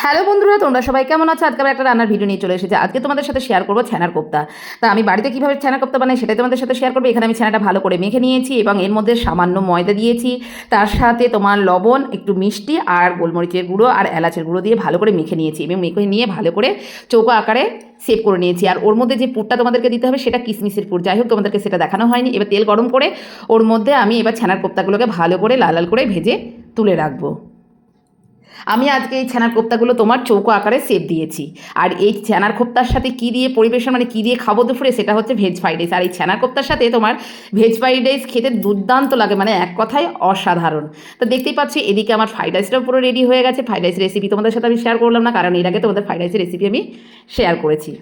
Hello বন্ধুরা, তোমরা সবাই কেমন আছো? আজকে আবার একটা রান্নার ভিডিও নিয়ে চলে এসেছি। আজকে তোমাদের সাথে শেয়ার করবো ছানার কোপ্তা। তা আমি বাড়িতে কীভাবে ছানার কোপ্তা বানাই সেটাই তোমাদের সাথে শেয়ার করবো। এখানে আমি ছানাটা ভালো করে মেখে নিয়েছি এবং এর মধ্যে সামান্য ময়দা দিয়েছি, তার সাথে তোমার লবণ, একটু মিষ্টি আর গোলমরিচের গুঁড়ো আর এলাচের গুঁড়ো দিয়ে ভালো করে মেখে নিয়েছি এবং মেখে নিয়ে ভালো করে চৌকো আকারে সেভ করে নিয়েছি। আর ওর মধ্যে যে পুরটা তোমাদেরকে দিতে হবে সেটা কিশমিশের পুর। যাই হোক, তোমাদেরকে সেটা দেখানো হয়নি। এবার তেল গরম করে ওর মধ্যে আমি এবার ছানার কোপ্তাগুলোকে ভালো করে লাল লাল করে ভেজে তুলে রাখবো। আমি আজকে এই ছানার কোপ্তাগুলো তোমার চৌকো আকারে শেপ দিয়েছি। আর এই ছানার কোপ্তার সাথে কী দিয়ে পরিবেশন, মানে কী দিয়ে খাবো দুপুরে, সেটা হচ্ছে ভেজ ফ্রাইড রাইস। আর এই ছানার কোপ্তার সাথে তোমার ভেজ ফ্রাইড রাইস খেতে দুর্দান্ত লাগে, মানে এক কথায় অসাধারণ। তো দেখতেই পাচ্ছি এদিকে আমার ফ্রাইড রাইসটাও পুরো রেডি হয়ে গেছে। ফ্রাইড রাইস রেসিপি তোমাদের সাথে আমি শেয়ার করলাম না, কারণ এর আগে তোমাদের ফ্রাইড রাইসের রেসিপি আমি শেয়ার করেছি।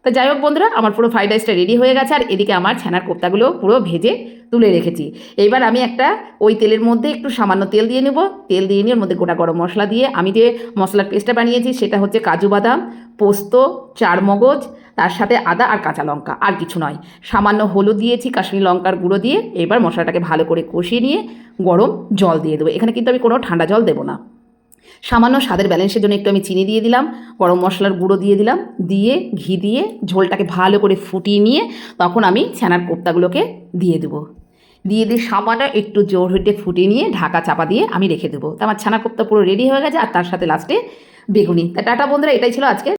তো যাই হোক বন্ধুরা, আমার পুরো ফ্রাইড রাইসটা রেডি হয়ে গেছে। আর এদিকে আমার ছানার কোপ্তাগুলো পুরো ভেজে তুলে রেখেছি। এইবার আমি একটা ওই তেলের মধ্যে একটু সামান্য তেল দিয়ে নেব। তেল দিয়ে নিয়ে ওর মধ্যে গোটা গরম মশলা দিয়ে আমি যে মশলার পেস্টটা বানিয়েছি সেটা হচ্ছে কাজু বাদাম, পোস্ত, চারমগজ, তার সাথে আদা আর কাঁচা লঙ্কা, আর কিছু নয়। সামান্য হলুদ দিয়েছি, কাশ্মীরি লঙ্কার গুঁড়ো দিয়ে এবার মশলাটাকে ভালো করে কষিয়ে নিয়ে গরম জল দিয়ে দেবো। এখানে কিন্তু আমি কোনো ঠান্ডা জল দেবো না। সামান্য স্বাদের ব্যালেন্সের জন্য একটু আমি চিনি দিয়ে দিলাম, গরম মশলার গুঁড়ো দিয়ে দিলাম, দিয়ে ঘি দিয়ে ঝোলটাকে ভালো করে ফুটিয়ে নিয়ে তখন আমি ছানার কোপ্তাগুলোকে দিয়ে দেবো। দিয়ে সামান্য একটু জোর হইতে ফুটিয়ে নিয়ে ঢাকা চাপা দিয়ে আমি রেখে দেবো। তো আমার ছানা কোপ্তা পুরো রেডি হয়ে গেছে। আর তার সাথে লাস্টে বেগুনি। তা টাটা বন্ধুরা, এটাই ছিল আজকে